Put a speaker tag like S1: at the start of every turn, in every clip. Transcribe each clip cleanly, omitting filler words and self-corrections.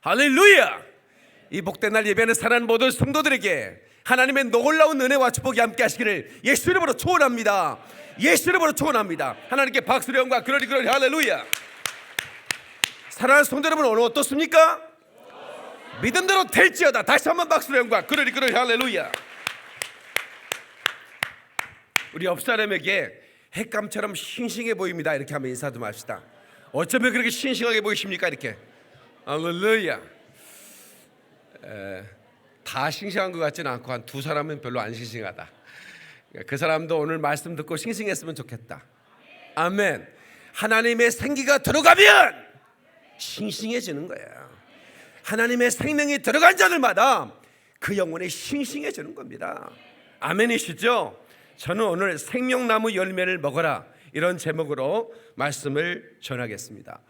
S1: 할렐루야. 이 복된 날 예배하는 사랑하는 모든 성도들에게 하나님의 놀라운 은혜와 축복이 함께 하시기를 예수 이름으로 축원합니다. 예수 이름으로 축원합니다. 하나님께 박수로 영광 그러리 할렐루야. 사랑하는 성도 여러분, 오늘 어떻습니까? 믿음대로 될지어다. 다시 한번 박수로 영광 그러리 할렐루야. 우리 옆 사람에게 햇감처럼 싱싱해 보입니다 이렇게 하면 인사 좀 합시다. 어쩌면 그렇게 싱싱하게 보이십니까? 이렇게. 할렐루야. 다 싱싱한 것 같지는 않고 한 두 사람은 별로 안 싱싱하다. 그 사람도 오늘 말씀 듣고 싱싱했으면 좋겠다. 아멘. 하나님의 생기가 들어가면 싱싱해지는 거예요. 하나님의 생명이 들어간 자들마다 그 영혼이 싱싱해지는 겁니다. 아멘이시죠? 저는 오늘 생명나무 열매를 먹어라 이런 제목으로 말씀을 전하겠습니다.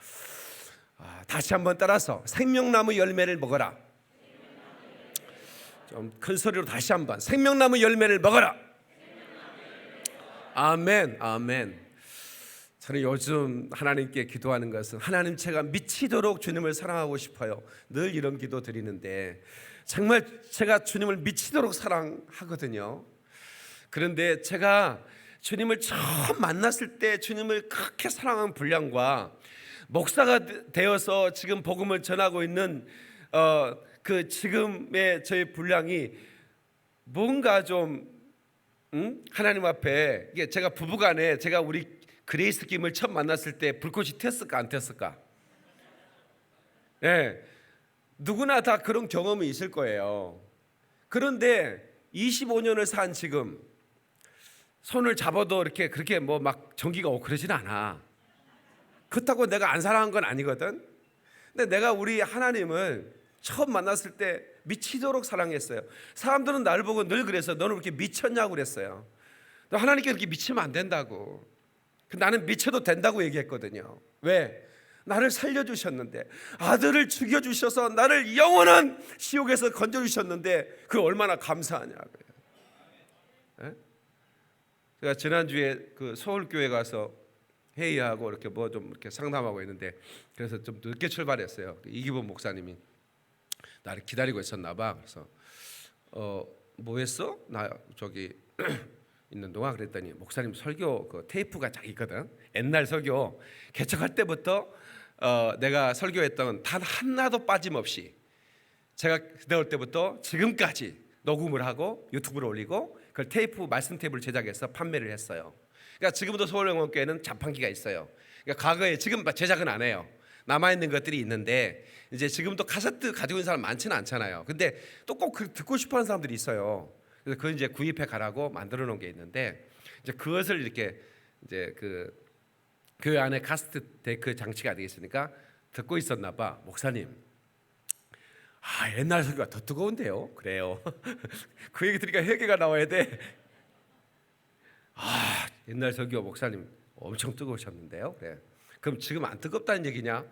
S1: 다시 한번 따라서 생명나무 열매를 먹어라. 좀 큰 소리로 다시 한번 생명나무 열매를 먹어라. 아멘. 아멘. 저는 요즘 하나님께 기도하는 것은 하나님, 제가 미치도록 주님을 사랑하고 싶어요. 늘 이런 기도 드리는데 정말 제가 주님을 미치도록 사랑하거든요. 그런데 제가 주님을 처음 만났을 때 주님을 그렇게 사랑한 분량과 목사가 되어서 지금 복음을 전하고 있는 그 지금의 저의 분량이 뭔가 좀 하나님 앞에, 이게 제가 부부간에 제가 우리 그레이스 김을 처음 만났을 때 불꽃이 튀었을까 안 튀었을까? 네, 누구나 다 그런 경험이 있을 거예요. 그런데 25년을 산 지금 손을 잡아도 이렇게 그렇게 뭐 막 전기가 오고 그러진 않아. 그렇다고 내가 안 사랑한 건 아니거든. 근데 내가 우리 하나님을 처음 만났을 때 미치도록 사랑했어요. 사람들은 나를 보고 늘 그래서 너는 왜 이렇게 미쳤냐고 그랬어요. 너 하나님께 그렇게 미치면 안 된다고. 나는 미쳐도 된다고 얘기했거든요. 왜? 나를 살려주셨는데, 아들을 죽여주셔서 나를 영원한 지옥에서 건져주셨는데 그 얼마나 감사하냐고요. 네? 제가 지난주에 그 서울교회 가서 회의하고 이렇게 뭐 좀 이렇게 상담하고 있는데, 그래서 좀 늦게 출발했어요. 이기범 목사님이 나를 기다리고 있었나 봐. 그래서 뭐 했어? 나 저기 있는 동안 그랬더니 목사님 설교 그 테이프가 딱 있거든. 옛날 설교 개척할 때부터 내가 설교했던 단 하나도 빠짐없이 제가 그때 올 때부터 지금까지 녹음을 하고 유튜브로 올리고 그걸 테이프, 말씀 테이프를 제작해서 판매를 했어요. 그러니까 지금도 서울영원교회는 자판기가 있어요. 그러니까 과거에, 지금 제작은 안 해요. 남아있는 것들이 있는데 이제 지금도 카세트 가지고 있는 사람 많지는 않잖아요. 근데 또 꼭 듣고 싶어하는 사람들이 있어요. 그래서 그걸 이제 구입해 가라고 만들어 놓은 게 있는데, 이제 그것을 이렇게 이제 그 안에 카세트 데크 장치가 되어 있으니까 듣고 있었나 봐. 목사님, 옛날 설교가 더 뜨거운데요. 그래요. 그 얘기 들으니까 회개가 나와야 돼. 옛날 설교 목사님 엄청 뜨거우셨는데요. 그래. 그럼 지금 안 뜨겁다는 얘기냐?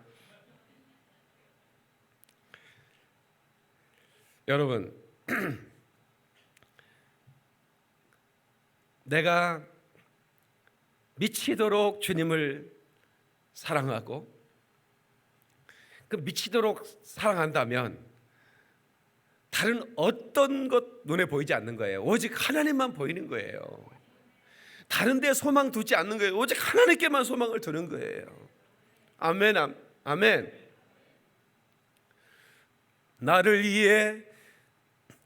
S1: 여러분, 내가 미치도록 주님을 사랑하고 그 미치도록 사랑한다면 다른 어떤 것 눈에 보이지 않는 거예요. 오직 하나님만 보이는 거예요. 다른 데 소망 두지 않는 거예요. 오직 하나님께만 소망을 두는 거예요. 아멘. 아멘. 나를 위해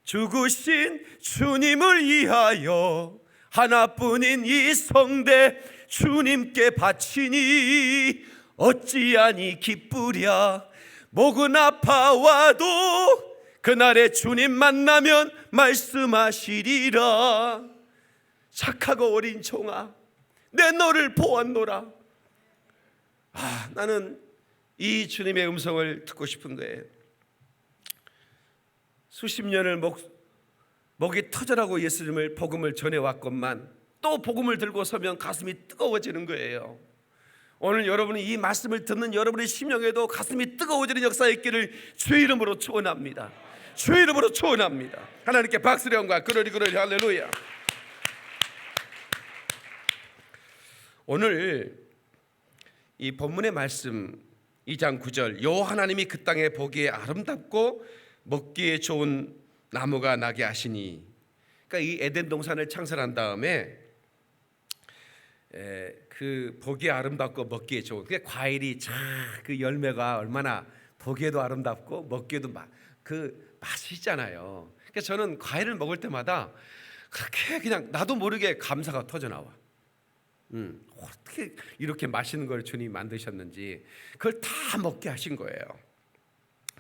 S1: 죽으신 주님을 위하여 하나뿐인 이 성대 주님께 바치니 어찌하니 기쁘랴. 목은 아파와도 그날에 주님 만나면 말씀하시리라. 착하고 어린 종아, 내 너를 보았노라. 나는 이 주님의 음성을 듣고 싶은 거예요. 수십 년을 목이 터져라고 예수님을 복음을 전해왔건만 또 복음을 들고 서면 가슴이 뜨거워지는 거예요. 오늘 여러분이 이 말씀을 듣는 여러분의 심령에도 가슴이 뜨거워지는 역사 있기를 주의 이름으로 축원합니다. 주의 이름으로 축원합니다. 하나님께 박수를 영광 그러리 할렐루야. 오늘 이 본문의 말씀 2장 9절 여호와 하나님이 그 땅에 보기에 아름답고 먹기에 좋은 나무가 나게 하시니. 그러니까 이 에덴 동산을 창설한 다음에 그 보기에 아름답고 먹기에 좋은, 그 과일이 그 열매가 얼마나 보기에도 아름답고 먹기에도 그 맛이 있잖아요. 그래서 저는 과일을 먹을 때마다 그렇게 그냥 나도 모르게 감사가 터져 나와. 어떻게 이렇게 맛있는 걸 주님이 만드셨는지 그걸 다 먹게 하신 거예요.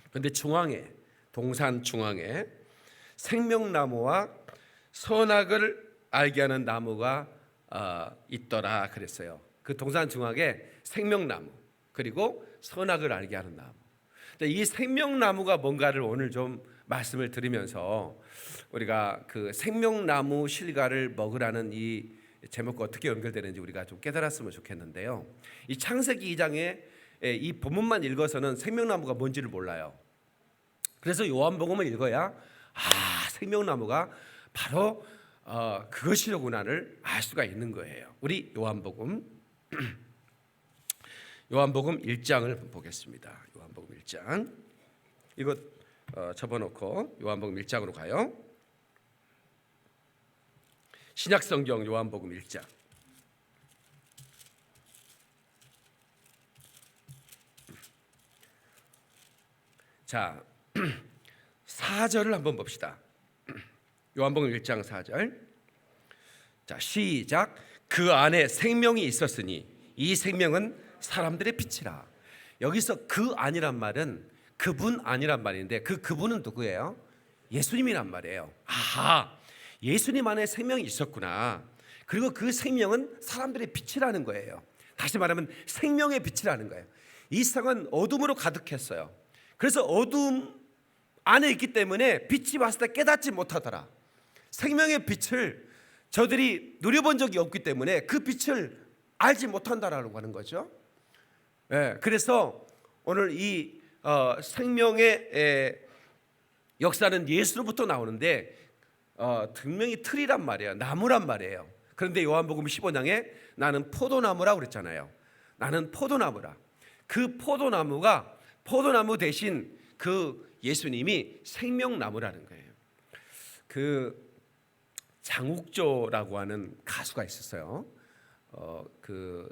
S1: 그런데 중앙에, 동산 중앙에 생명나무와 선악을 알게 하는 나무가 있더라 그랬어요. 그 동산 중앙에 생명나무 그리고 선악을 알게 하는 나무. 이 생명나무가 뭔가를 오늘 좀 말씀을 드리면서 우리가 그 생명나무 실과를 먹으라는 이 제목과 어떻게 연결되는지 우리가 좀 깨달았으면 좋겠는데요. 이 창세기 2장에 이 본문만 읽어서는 생명나무가 뭔지를 몰라요. 그래서 요한복음을 읽어야 생명나무가 바로 그것이로구나를 알 수가 있는 거예요. 우리 요한복음 1장을 보겠습니다. 요한복음 1장. 이거 접어놓고 요한복음 1장으로 가요. 신약성경 요한복음 1장. 자, 4절을 한번 봅시다. 요한복음 1장 4절. 자, 시작. 그 안에 생명이 있었으니 이 생명은 사람들의 빛이라. 여기서 그 안이란 말은 그분 아니란 말인데 그분은 누구예요? 예수님이란 말이에요. 예수님 안에 생명이 있었구나. 그리고 그 생명은 사람들의 빛이라는 거예요. 다시 말하면 생명의 빛이라는 거예요. 이 세상은 어둠으로 가득했어요. 그래서 어둠 안에 있기 때문에 빛이 왔을 때 깨닫지 못하더라. 생명의 빛을 저들이 누려본 적이 없기 때문에 그 빛을 알지 못한다라고 하는 거죠. 그래서 오늘 이 생명의 역사는 예수로부터 나오는데 분명히 틀이란 말이에요. 나무란 말이에요. 그런데 요한복음 15장에 나는 포도나무라고 그랬잖아요. 나는 포도나무라. 그 포도나무가 포도나무 대신 그 예수님이 생명나무라는 거예요. 그 장욱조라고 하는 가수가 있었어요. 그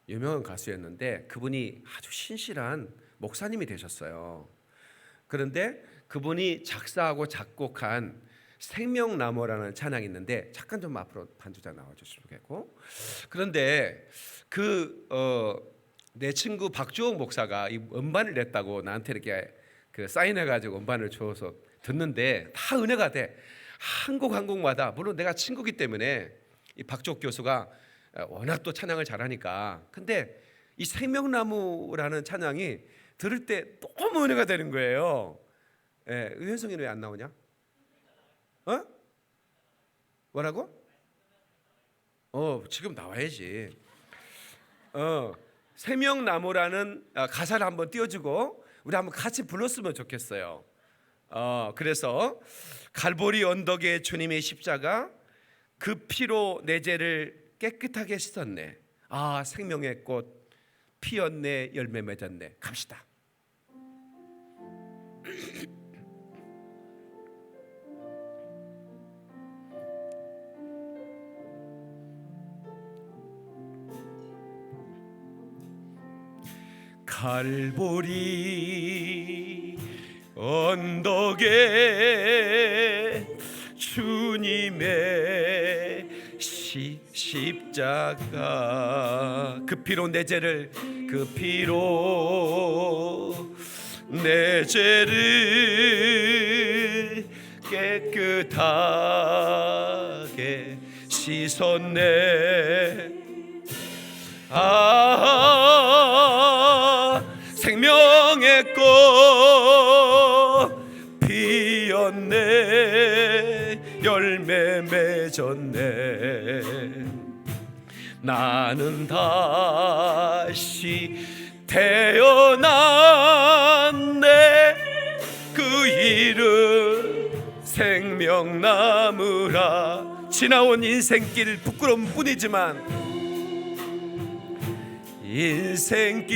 S1: 유명한 가수였는데 그분이 아주 신실한 목사님이 되셨어요. 그런데 그분이 작사하고 작곡한 생명나무라는 찬양이 있는데 잠깐 좀 앞으로 반주자 나와주시면 좋겠고. 그런데 내 친구 박주홍 목사가 이 음반을 냈다고 나한테 이렇게 그 사인해가지고 음반을 줘서 듣는데 다 은혜가 돼. 한 곡 한 곡마다 물론 내가 친구기 때문에 이 박주홍 교수가 워낙 또 찬양을 잘하니까. 근데 이 생명나무라는 찬양이 들을 때 너무 은혜가 되는 거예요. 의현성이는 왜 안 나오냐? 뭐라고? 지금 나와야지. 생명나무라는 가사를 한번 띄워주고 우리 한번 같이 불렀으면 좋겠어요. 그래서 갈보리 언덕에 주님의 십자가 그 피로 내 죄를 깨끗하게 씻었네. 생명의 꽃 피었네, 열매 맺었네. 갑시다. 갈보리 언덕에 주님의 십자가 그 피로 내 죄를 깨끗하게 씻었네. 생명의 꽃 피었네, 열매 맺었네. 나는 다시 태어났네. 그 이름 생명나무라. 지나온 인생길 부끄러운 뿐이지만 인생길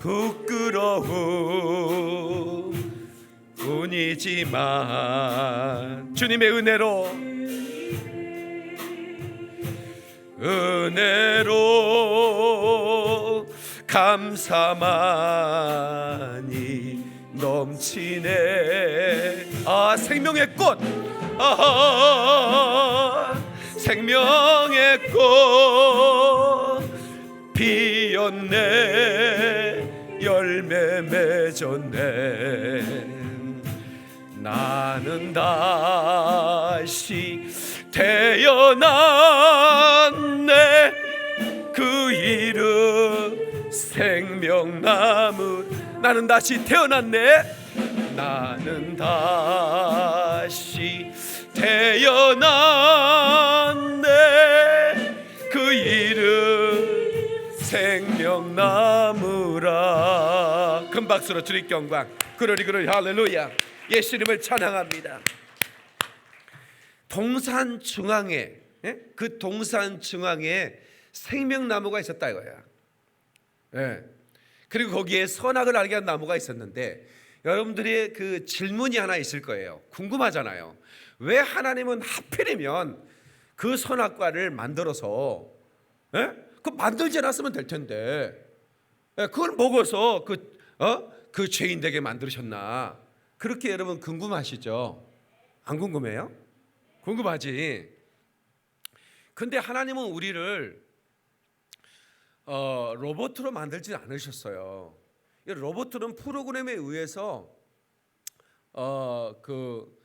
S1: 부끄러움 뿐이지만 주님의 은혜로 감사만이 넘치네. 생명의 꽃, 생명의 꽃 피었네. 열매 맺었네. 나는 다시 태어났네. 그 이름 생명나무. 나는 다시 태어났네. 나는 다시 태어났네. 그 이름 생명나무라. 큰 박수로 주님 영광. 그러리 할렐루야. 예수님을 찬양합니다. 동산 중앙에, 그 동산 중앙에 생명나무가 있었다 이거야. 그리고 거기에 선악을 알게 한 나무가 있었는데, 여러분들의 그 질문이 하나 있을 거예요. 궁금하잖아요. 왜 하나님은 하필이면 그 선악과를 만들어서 그 만들지 않았으면 될 텐데 그걸 먹어서 그 죄인 되게 만드셨나? 그렇게 여러분 궁금하시죠? 안 궁금해요? 궁금하지. 근데 하나님은 우리를 로봇으로 만들지 않으셨어요. 로봇은 프로그램에 의해서 그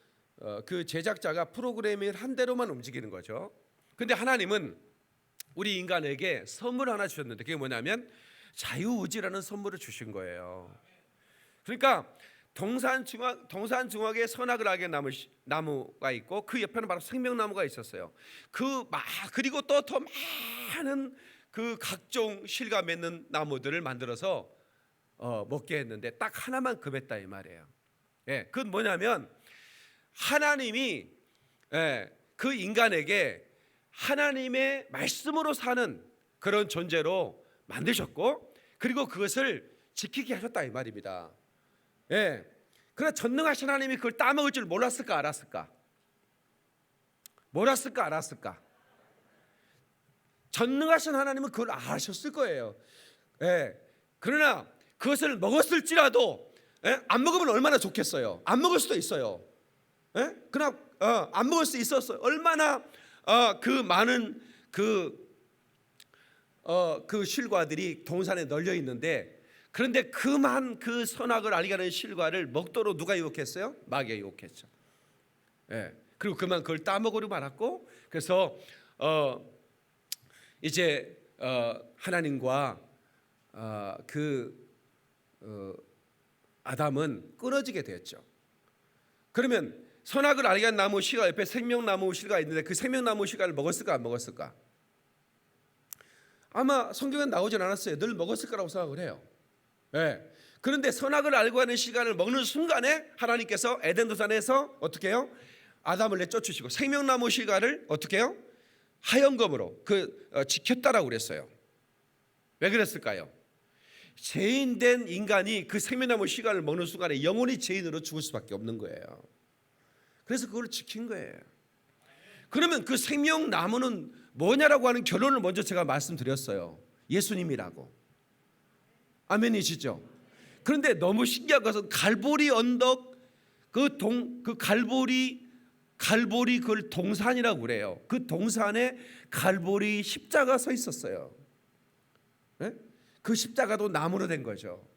S1: 제작자가 프로그램을 한 대로만 움직이는 거죠. 근데 하나님은 우리 인간에게 선물 하나 주셨는데, 그게 뭐냐면 자유의지라는 선물을 주신 거예요. 그러니까 동산 중앙에 선악을 알게 나무가 있고, 그 옆에는 바로 생명나무가 있었어요. 그리고 또 더 많은 그 각종 실과 맺는 나무들을 만들어서 먹게 했는데 딱 하나만 금했다 이 말이에요. 그건 뭐냐면 하나님이 그 인간에게 하나님의 말씀으로 사는 그런 존재로 만드셨고, 그리고 그것을 지키게 하셨다 이 말입니다. 그러나 전능하신 하나님이 그걸 따먹을 줄 몰랐을까 알았을까? 알았을까? 전능하신 하나님은 그걸 아셨을 거예요. 그러나 그것을 먹었을지라도 안 먹으면 얼마나 좋겠어요. 안 먹을 수도 있어요. 그러나 안 먹을 수 있었어요. 얼마나 그 많은 그 실과들이 동산에 널려 있는데, 그런데 그만 그 선악을 알게 하는 실과를 먹도록 누가 유혹했어요? 마귀가 유혹했죠. 그리고 그만 그걸 따먹으려 말았고, 그래서 이제 하나님과 아담은 끊어지게 되었죠. 그러면 선악을 알게 한 나무 씨가 옆에 생명나무 씨가 있는데, 그 생명나무 씨가를 먹었을까 안 먹었을까? 아마 성경에 나오진 않았어요. 늘 먹었을 거라고 생각을 해요. 그런데 선악을 알고 하는 시간을 먹는 순간에 하나님께서 에덴 동산에서 어떻게 해요? 아담을 내쫓으시고 생명나무 씨가를 어떻게 해요? 하염검으로 지켰다라고 그랬어요. 왜 그랬을까요? 죄인된 인간이 그 생명나무 씨가를 먹는 순간에 영원히 죄인으로 죽을 수밖에 없는 거예요. 그래서 그걸 지킨 거예요. 그러면 그 생명나무는 뭐냐라고 하는 결론을 먼저 제가 말씀드렸어요. 예수님이라고. 아멘이시죠? 그런데 너무 신기한 것은 갈보리 언덕 그 갈보리 그걸 동산이라고 그래요. 그 동산에 갈보리 십자가 서 있었어요. 그 십자가도 나무로 된 거죠.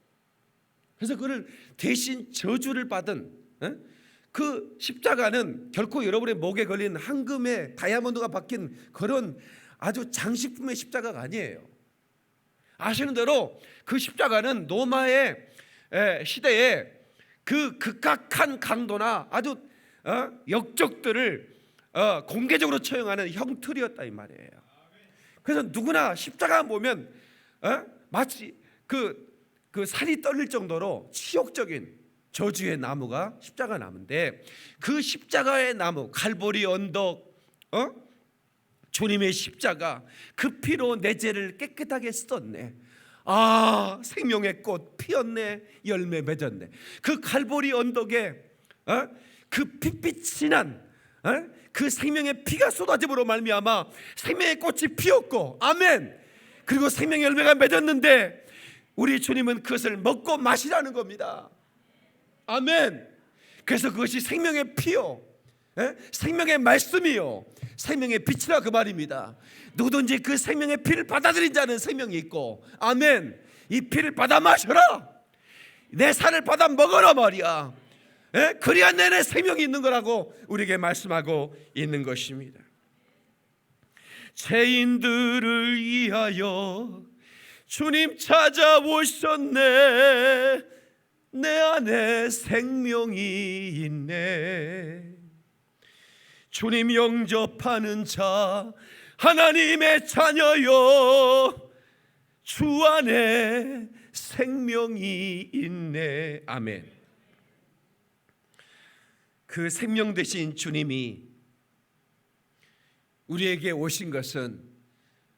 S1: 그래서 그를 대신 저주를 받은 그 십자가는 결코 여러분의 목에 걸린 황금의 다이아몬드가 박힌 그런 아주 장식품의 십자가가 아니에요. 아시는 대로 그 십자가는 로마의 시대에 그 극악한 강도나 아주 역적들을 공개적으로 처형하는 형틀이었다 이 말이에요. 그래서 누구나 십자가 보면 마치 그 살이 떨릴 정도로 치욕적인 저주의 나무가 십자가 나무인데, 그 십자가의 나무 갈보리 언덕 주님의 십자가 그 피로 내 죄를 깨끗하게 씻었네. 생명의 꽃 피었네. 열매 맺었네. 그 갈보리 언덕에 그 핏빛이 난 그 생명의 피가 쏟아짐으로 말미암아 생명의 꽃이 피었고, 아멘. 그리고 생명의 열매가 맺었는데 우리 주님은 그것을 먹고 마시라는 겁니다. 아멘. 그래서 그것이 생명의 피요, 생명의 말씀이요, 생명의 빛이라 그 말입니다. 누구든지 그 생명의 피를 받아들인 자는 생명이 있고, 아멘. 이 피를 받아 마셔라. 내 살을 받아 먹어라 말이야. 그래야 내내 생명이 있는 거라고 우리에게 말씀하고 있는 것입니다. 죄인들을 위하여 주님 찾아오셨네. 내 안에 생명이 있네. 주님 영접하는 자 하나님의 자녀요, 주 안에 생명이 있네. 아멘. 그 생명 되신 주님이 우리에게 오신 것은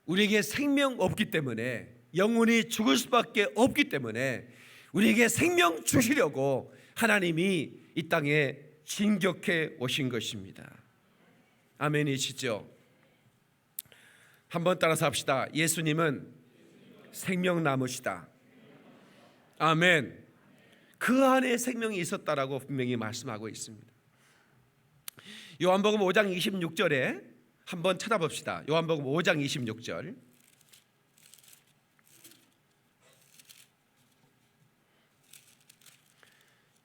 S1: 우리에게 생명 없기 때문에, 영혼이 죽을 수밖에 없기 때문에 우리에게 생명 주시려고 하나님이 이 땅에 진격해 오신 것입니다. 아멘이시죠? 한번 따라서 합시다. 예수님은 생명나무시다. 아멘. 그 안에 생명이 있었다라고 분명히 말씀하고 있습니다. 요한복음 5장 26절에 한번 찾아봅시다. 요한복음 5장 26절.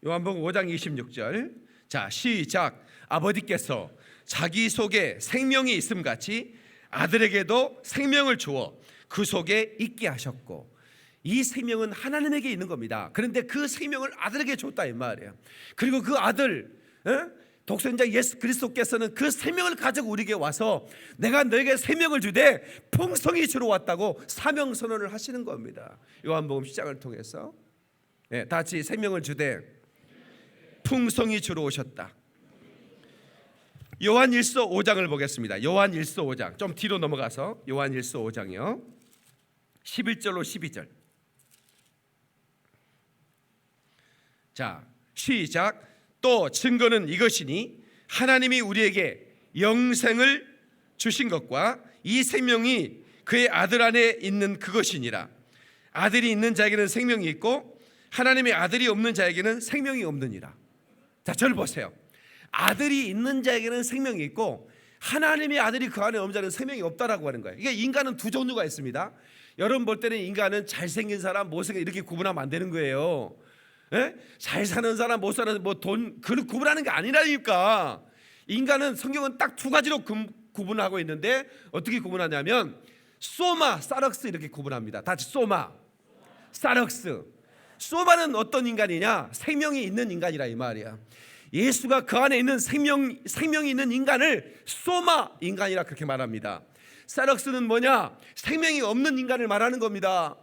S1: 요한복음 5장 26절. 자, 시작. 아버지께서 자기 속에 생명이 있음 같이 아들에게도 생명을 주어 그 속에 있게 하셨고, 이 생명은 하나님에게 있는 겁니다. 그런데 그 생명을 아들에게 줬다 이 말이에요. 그리고 그 아들, 독생자 예수 그리스도께서는 그 생명을 가지고 우리에게 와서 내가 너에게 생명을 주되 풍성히 주러 왔다고 사명 선언을 하시는 겁니다. 요한복음 시작을 통해서 다 같이 생명을 주되 풍성히 주러 오셨다. 요한일서 5장을 보겠습니다. 요한일서 5장 좀 뒤로 넘어가서 요한일서 5장이요 11절로 12절. 자, 시작. 또 증거는 이것이니 하나님이 우리에게 영생을 주신 것과 이 생명이 그의 아들 안에 있는 그것이니라. 아들이 있는 자에게는 생명이 있고 하나님의 아들이 없는 자에게는 생명이 없느니라. 자, 저를 보세요. 아들이 있는 자에게는 생명이 있고 하나님의 아들이 그 안에 없는 자는 생명이 없다라고 하는 거예요. 이게 인간은 두 종류가 있습니다. 여러분 볼 때는 인간은 잘생긴 사람, 못생긴 이렇게 구분하면 안 되는 거예요. 잘 사는 사람, 못 사는 돈 그 구분하는 게 아니라니까. 인간은 성경은 딱 두 가지로 구분하고 있는데 어떻게 구분하냐면 소마, 사럭스 이렇게 구분합니다. 다시 소마, 사럭스. 소마는 어떤 인간이냐? 생명이 있는 인간이라 이 말이야. 예수가 그 안에 있는 생명이 있는 인간을 소마 인간이라 그렇게 말합니다. 사럭스는 뭐냐? 생명이 없는 인간을 말하는 겁니다.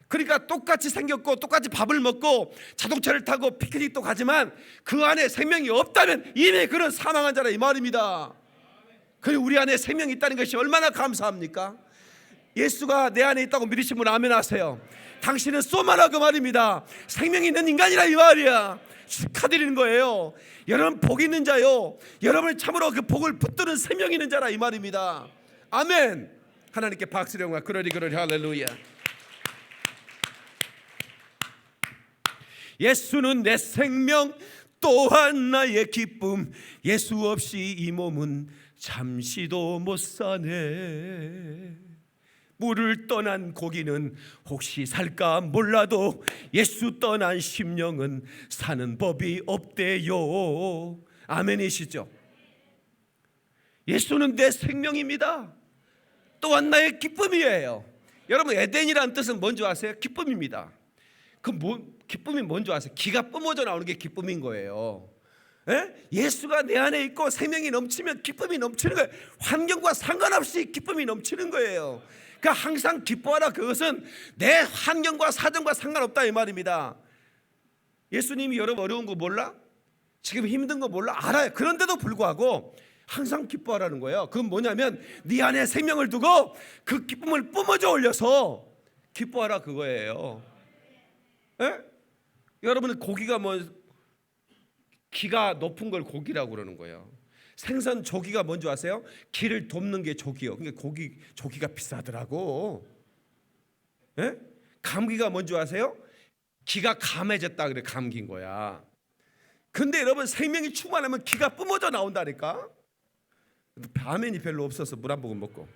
S1: 그러니까 똑같이 생겼고 똑같이 밥을 먹고 자동차를 타고 피크닉도 가지만 그 안에 생명이 없다면 이미 그는 사망한 자라 이 말입니다. 그리고 우리 안에 생명이 있다는 것이 얼마나 감사합니까? 예수가 내 안에 있다고 믿으신 분 아멘 하세요. 당신은 소마라 그 말입니다. 생명이 있는 인간이라 이 말이야. 축하드리는 거예요. 여러분 복 있는 자요, 여러분이 참으로 그 복을 붙드는 생명 있는 자라 이 말입니다. 아멘. 하나님께 박수를 영광. 그러리 할렐루야. 예수는 내 생명 또한 나의 기쁨, 예수 없이 이 몸은 잠시도 못 사네. 물을 떠난 고기는 혹시 살까 몰라도 예수 떠난 심령은 사는 법이 없대요. 아멘이시죠? 예수는 내 생명입니다. 또한 나의 기쁨이에요. 여러분 에덴이라는 뜻은 뭔지 아세요? 기쁨입니다. 기쁨이 뭔지 아세요? 기가 뿜어져 나오는 게 기쁨인 거예요. 예수가 내 안에 있고 생명이 넘치면 기쁨이 넘치는 거예요. 환경과 상관없이 기쁨이 넘치는 거예요. 그러니까 항상 기뻐하라. 그것은 내 환경과 사정과 상관없다 이 말입니다. 예수님이 여러분 어려운 거 몰라? 지금 힘든 거 몰라? 알아요. 그런데도 불구하고 항상 기뻐하라는 거예요. 그건 뭐냐면 네 안에 생명을 두고 그 기쁨을 뿜어져 올려서 기뻐하라 그거예요. 예? 여러분, 고기가 뭐 기가 높은 걸 고기라고 그러는 거예요. 생선 조기가 뭔지 아세요? 기를 돕는 게 조기요. 그러니까 조기가 비싸더라고. 예? 감기가 뭔지 아세요? 기가 감해졌다 그래. 감기인 거야. 근데 여러분, 생명이 충만하면 기가 뿜어져 나온다니까. 아멘이 별로 없어서 물 한 모금 먹고,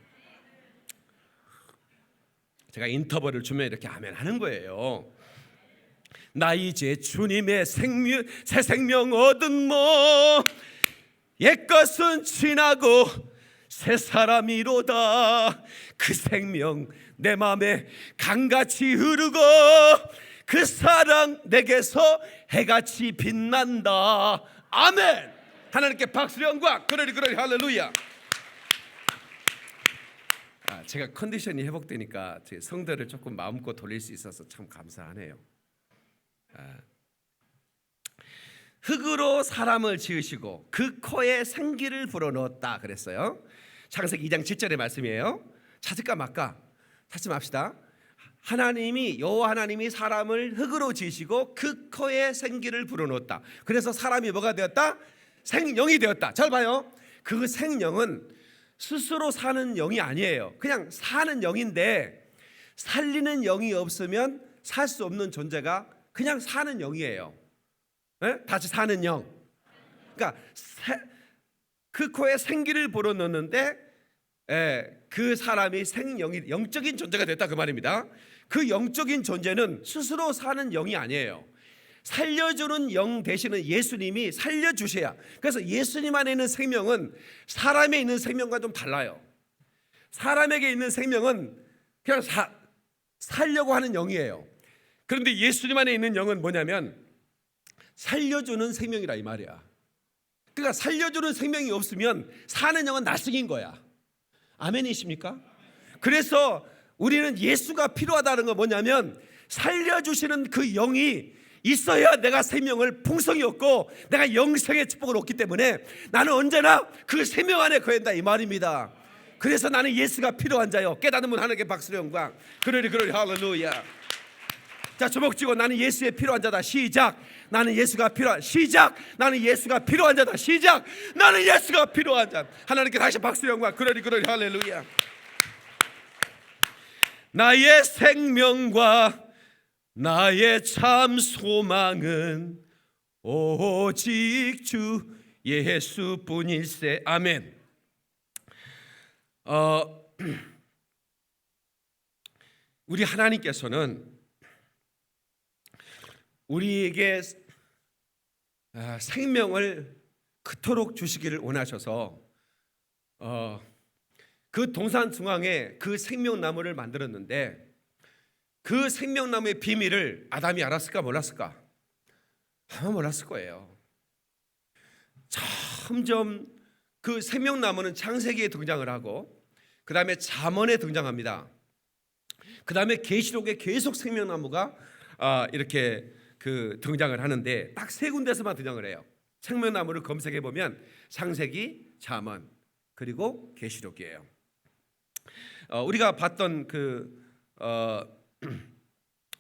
S1: 제가 인터벌을 주면 이렇게 아멘 하는 거예요. 나 이제 주님의 새 생명 얻은 뭐 옛것은 지나고 새 사람이로다. 그 생명 내 맘에 강같이 흐르고 그 사랑 내게서 해같이 빛난다. 아멘. 하나님께 박수를 영광. 그러리 할렐루야. 제가 컨디션이 회복되니까 제 성대를 조금 마음껏 돌릴 수 있어서 참 감사하네요. 흙으로 사람을 지으시고 그 코에 생기를 불어넣었다 그랬어요. 창세기 2장 7절의 말씀이에요. 찾을까 말까? 찾지 맙시다. 여호와 하나님이 사람을 흙으로 지으시고 그 코에 생기를 불어넣었다. 그래서 사람이 뭐가 되었다? 생영이 되었다. 잘 봐요. 그 생영은 스스로 사는 영이 아니에요. 그냥 사는 영인데 살리는 영이 없으면 살 수 없는 존재가 그냥 사는 영이에요. 네? 다시 사는 영. 그러니까 그 코에 생기를 불어넣는데 그 사람이 영적인 존재가 됐다 그 말입니다. 그 영적인 존재는 스스로 사는 영이 아니에요. 살려주는 영 되시는 예수님이 살려주셔야. 그래서 예수님 안에 있는 생명은 사람에 있는 생명과 좀 달라요. 사람에게 있는 생명은 그냥 살려고 하는 영이에요. 그런데 예수님 안에 있는 영은 뭐냐면 살려주는 생명이라 이 말이야. 그러니까 살려주는 생명이 없으면 사는 영은 나승인 거야. 아멘이십니까? 그래서 우리는 예수가 필요하다는 건 뭐냐면 살려주시는 그 영이 있어야 내가 생명을 풍성히 얻고 내가 영생의 축복을 얻기 때문에 나는 언제나 그 생명 안에 거한다 이 말입니다. 그래서 나는 예수가 필요한 자요. 깨닫는 분 하나님께 박수로 영광. 그러리 할렐루야. 자, 주먹 쥐고 나는 예수의 필요한 자다. 시작. 나는 예수가 필요한. 시작. 나는 예수가 필요한 자다. 시작. 나는 예수가 필요한 자. 하나님께 다시 박수 영광. 그러리 할렐루야. 나의 생명과 나의 참 소망은 오직 주 예수뿐일세. 아멘. 우리 하나님께서는 우리에게 생명을 그토록 주시기를 원하셔서 그 동산 중앙에 그 생명나무를 만들었는데 그 생명나무의 비밀을 아담이 알았을까 몰랐을까? 아마 몰랐을 거예요. 점점 그 생명나무는 창세기에 등장을 하고 그 다음에 잠언에 등장합니다. 그 다음에 계시록에 계속 생명나무가 이렇게 등장을 하는데 딱 세 군데서만 등장을 해요. 생명나무를 검색해 보면 창세기, 잠언 그리고 계시록이에요. 우리가 봤던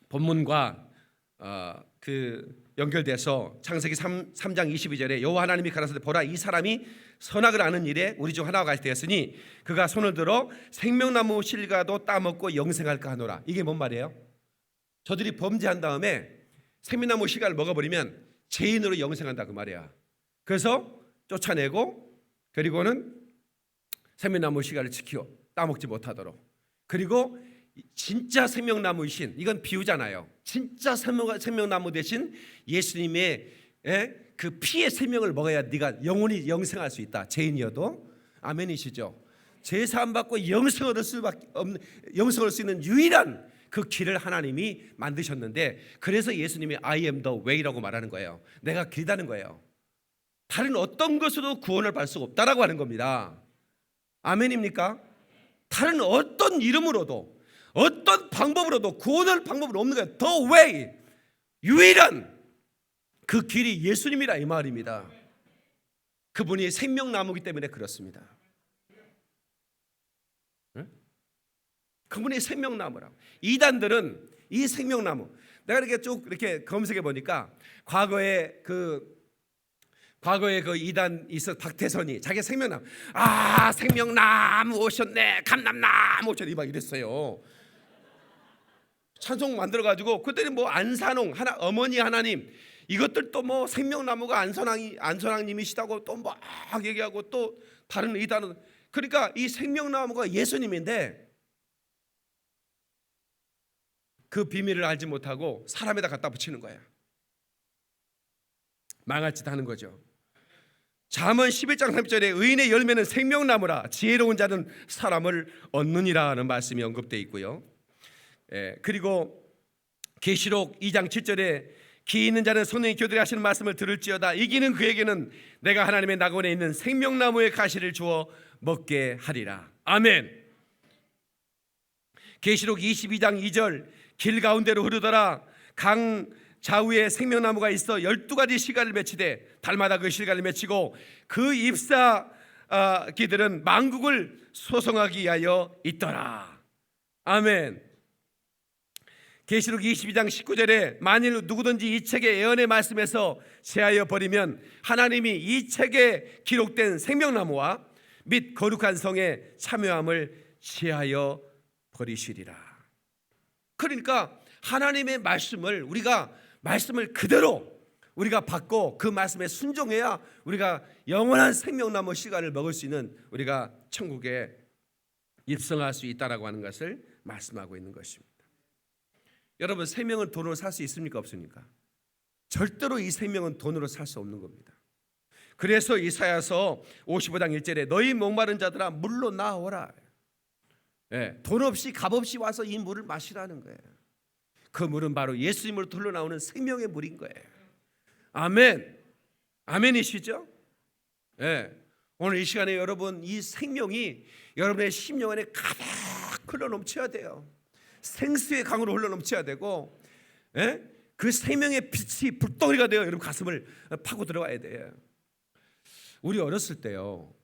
S1: 본문과 연결돼서 창세기 3장 22절에 여호와 하나님이 가라사대 보라 이 사람이 선악을 아는 일에 우리 중 하나가 되었으니 그가 손을 들어 생명나무 실과도 따먹고 영생할까 하노라. 이게 뭔 말이에요? 저들이 범죄한 다음에 생명나무 실과를 먹어버리면 죄인으로 영생한다 그 말이야. 그래서 쫓아내고 그리고는 생명나무 실과를 지키고 따먹지 못하도록. 그리고 진짜 생명나무이신, 이건 비유잖아요. 진짜 생명나무 대신 예수님의 그 피의 생명을 먹어야 네가 영원히 영생할 수 있다. 죄인이어도. 아멘이시죠? 죄 사함 받고 영생을 얻을 수 있는 유일한 그 길을 하나님이 만드셨는데, 그래서 예수님이 I am the way라고 말하는 거예요. 내가 길이라는 거예요. 다른 어떤 것으로도 구원을 받을 수가 없다라고 하는 겁니다. 아멘입니까? 다른 어떤 이름으로도 어떤 방법으로도 구원할 방법은 없는 거예요. The way, 유일한 그 길이 예수님이라 이 말입니다. 그분이 생명나무이기 때문에 그렇습니다. 응? 그분이 생명나무라고. 이단들은 이 생명나무, 내가 이렇게 쭉 이렇게 검색해 보니까 과거에 그 이단 있어 박태선이 자기 생명나무, 생명나무 오셨네, 감람나무 오셨네 막 이랬어요. 찬송 만들어 가지고 그때는 뭐 안산홍 하나 어머니 하나님 이것들도 뭐 생명나무가 안선왕님이시다고 또 막 얘기하고 또 다른 이단은, 그러니까 이 생명나무가 예수님인데 그 비밀을 알지 못하고 사람에다 갖다 붙이는 거야. 망할 짓 하는 거죠. 잠언 11장 3절에 의인의 열매는 생명나무라 지혜로운 자는 사람을 얻느니라 하는 말씀이 언급되어 있고요. 그리고 계시록 2장 7절에 기 있는 자는 성령이 교들이 하시는 말씀을 들을지어다 이기는 그에게는 내가 하나님의 낙원에 있는 생명나무의 가시를 주어 먹게 하리라. 아멘. 계시록 22장 2절 길 가운데로 흐르더라 강 좌우에 생명나무가 있어 12가지 실과를 맺히되 달마다 그 실과를 맺히고 그 잎사귀들은 만국을 소성하기 위하여 있더라. 아멘. 계시록 22장 19절에 만일 누구든지 이 책의 예언의 말씀에서 제하여 버리면 하나님이 이 책에 기록된 생명나무와 및 거룩한 성에 참여함을 제하여 버리시리라. 그러니까 하나님의 말씀을 우리가 말씀을 그대로 우리가 받고 그 말씀에 순종해야 우리가 영원한 생명나무 씨가를 먹을 수 있는 우리가 천국에 입성할 수 있다라고 하는 것을 말씀하고 있는 것입니다. 여러분, 생명은 돈으로 살 수 있습니까 없습니까? 절대로 이 생명은 돈으로 살 수 없는 겁니다. 그래서 이사야서 55장 1절에 너희 목마른 자들아 물로 나오라. 돈 없이 값 없이 와서 이 물을 마시라는 거예요. 그 물은 바로 예수님으로부터 흘러나오는 생명의 물인 거예요. 아멘. 아멘이시죠? 오늘 이 시간에 여러분 이 생명이 여러분의 심령 안에 가득 흘러넘쳐야 돼요. 생수의 강으로 흘러넘쳐야 되고, 그 생명의 빛이 불덩이가 되어 여러분 가슴을 파고 들어와야 돼요. 우리 어렸을 때요,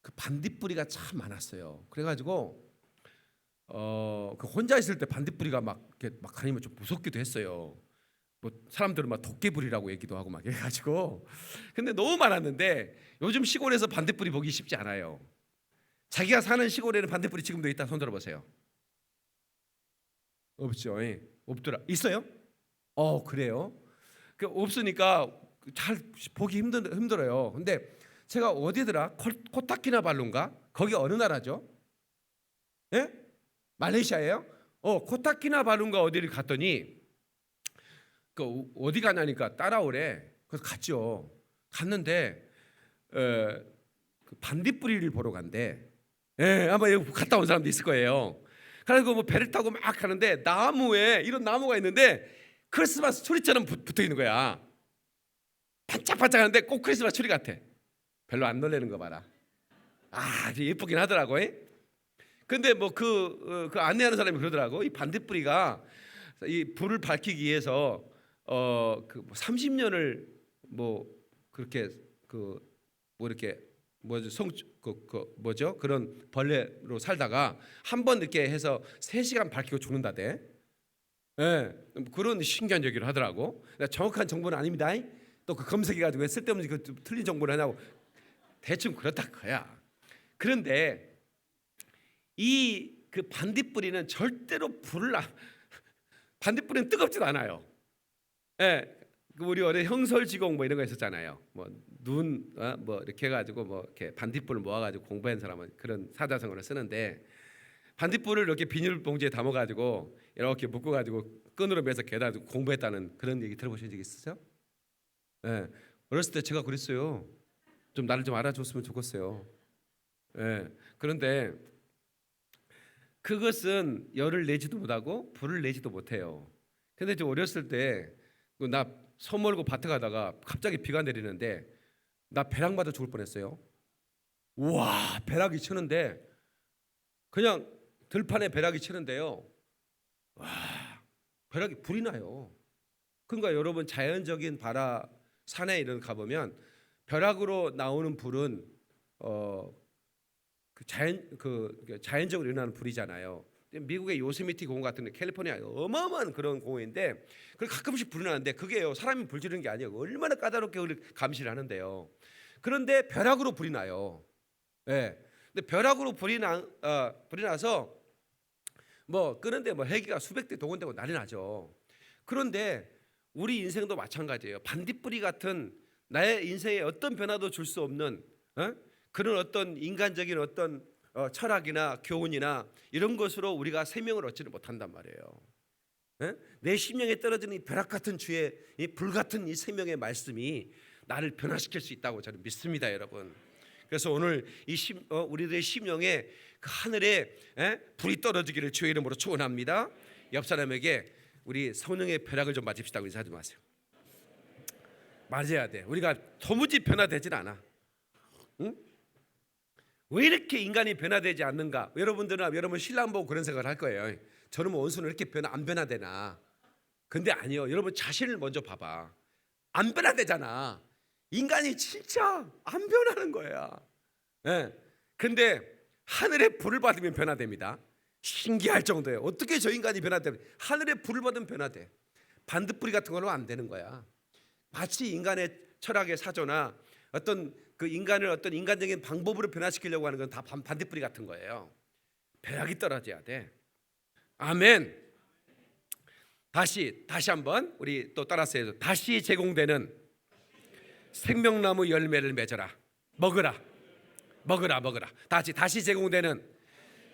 S1: 그 반딧불이가 참 많았어요. 그래가지고 그 혼자 있을 때 반딧불이가 막 다니면 좀 무섭기도 했어요. 뭐 사람들은 막 도깨불이라고 얘기도 하고 막 해가지고. 근데 너무 많았는데 요즘 시골에서 반딧불이 보기 쉽지 않아요. 자기가 사는 시골에는 반딧불이 지금도 있다 손 들어보세요. 없죠. 없더라. 있어요? 그래요? 그 없으니까 잘 보기 힘들어요. 근데 제가 어디더라? 코타키나발루인가? 거기 어느 나라죠? 말레이시아예요? 코타키나발루인가 어디를 갔더니 그 어디 가냐니까 따라오래. 그래서 갔죠. 갔는데 그 반딧불이를 보러 간대. 아마 여기 갔다 온 사람도 있을 거예요. 그래서 뭐 배를 타고 막 가는데 나무에 이런 나무가 있는데 크리스마스 트리처럼 붙어 있는 거야. 반짝반짝하는데 꼭 크리스마스 트리 같아. 별로 안 놀라는 거 봐라. 예쁘긴 하더라고. 근데 뭐 그 안내하는 사람이 그러더라고. 이 반딧불이가 이 불을 밝히기 위해서 그 30년을 뭐 그렇게 뭐 이렇게 뭐죠? 그런 벌레로 살다가 한 번 이렇게 해서 3시간 밝히고 죽는다대. 그런 신기한 얘기를 하더라고. 정확한 정보는 아닙니다. 또 그 검색해가지고 쓸데없는 그 틀린 정보를 하냐고. 대충 그렇다 그야. 그런데 이 그 반딧불이는 절대로 반딧불이는 뜨겁지도 않아요. 우리 어릴 형설지공 뭐 이런 거 있었잖아요. 뭐 눈 뭐 이렇게 해가지고 뭐 이렇게 반딧불을 모아가지고 공부한 사람은 그런 사자성어를 쓰는데, 반딧불을 이렇게 비닐봉지에 담아가지고 이렇게 묶어가지고 끈으로 매서 개다 공부했다는 그런 얘기 들어보신 적 있으세요? 어렸을 때 제가 그랬어요. 좀 나를 좀 알아줬으면 좋겠어요. 그런데 그것은 열을 내지도 못하고 불을 내지도 못해요. 근데 저 어렸을 때 나 소 몰고 밭에 가다가 갑자기 비가 내리는데 나 벼락 맞아 죽을 뻔했어요. 우와, 벼락이 치는데 그냥 들판에 벼락이 치는데요. 와, 벼락이 불이 나요. 그러니까 여러분 자연적인 산에 이런 가보면 벼락으로 나오는 불은 자연적으로 일어나는 불이잖아요. 미국의 요세미티 공원 같은 데, 캘리포니아 어마어마한 그런 공원인데 그 가끔씩 불이 나는데 그게요, 사람이 불 지르는 게 아니에요. 얼마나 까다롭게 감시를 하는데요. 그런데 벼락으로 불이 나요. 예. 근데 벼락으로 불이 나서 뭐 끄는데 뭐 헬기가 수백 대 동원되고 난리 나죠. 그런데 우리 인생도 마찬가지예요. 반딧불이 같은 나의 인생에 어떤 변화도 줄 수 없는 그런 어떤 인간적인 어떤 철학이나 교훈이나 이런 것으로 우리가 생명을 얻지는 못한단 말이에요. 내 심령에 떨어지는 이 벼락 같은 주의 이 불 같은 이 생명의 말씀이 나를 변화시킬 수 있다고 저는 믿습니다, 여러분. 그래서 오늘 우리들의 심령에 그 하늘에 불이 떨어지기를 주의 이름으로 축원합니다. 옆 사람에게 우리 성령의 벼락을 좀 맞읍시다고 인사하지 마세요. 맞아야 돼. 우리가 도무지 변화되질 않아. 응? 왜 이렇게 인간이 변화되지 않는가? 여러분 신랑 보고 그런 생각을 할 거예요. 저는 뭐 원수는 이렇게 안 변화되나? 근데 아니요. 여러분 자신을 먼저 봐봐. 안 변화되잖아. 인간이 진짜 안 변하는 거야. 근데 하늘의 불을 받으면 변화됩니다. 신기할 정도예요. 어떻게 저 인간이 변화되면 하늘의 불을 받으면 변화돼. 반딧불이 같은 걸로 안 되는 거야. 마치 인간의 철학의 사조나 어떤 그 인간을 어떤 인간적인 방법으로 변화시키려고 하는 건 다 반딧불이 같은 거예요. 벼락이 떨어져야 돼. 아멘. 다시 한번 우리 또 따라서 해서 다시 제공되는 생명나무 열매를 맺어라. 먹으라. 다시 제공되는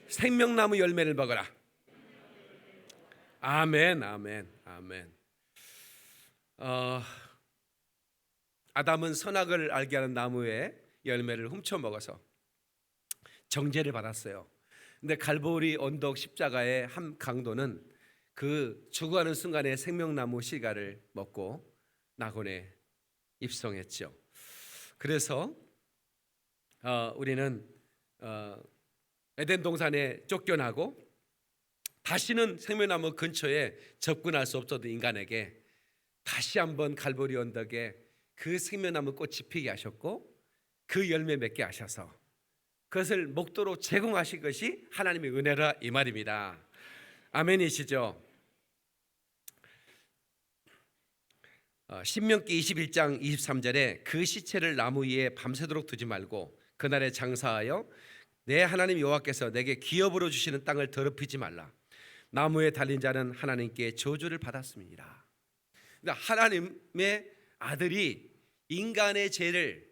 S1: 생명나무 열매를 먹어라. 아멘. 아담은 선악을 알게 하는 나무의 열매를 훔쳐 먹어서 정죄를 받았어요. 근데 갈보리 언덕 십자가의 한 강도는 그 죽어가는 순간에 생명나무 씨가를 먹고 낙원에 입성했죠. 그래서 우리는 에덴 동산에 쫓겨나고 다시는 생명나무 근처에 접근할 수 없었던 인간에게 다시 한번 갈보리 언덕에 그 생명나무 꽃이 피게 하셨고 그 열매 맺게 하셔서 그것을 목도로 제공하신 것이 하나님의 은혜라 이 말입니다. 아멘이시죠? 신명기 21장 23절에 그 시체를 나무 위에 밤새도록 두지 말고 그날에 장사하여 내 하나님 여호와께서 내게 기업으로 주시는 땅을 더럽히지 말라. 나무에 달린 자는 하나님께 저주를 받았습니다. 하나님의 아들이 인간의 죄를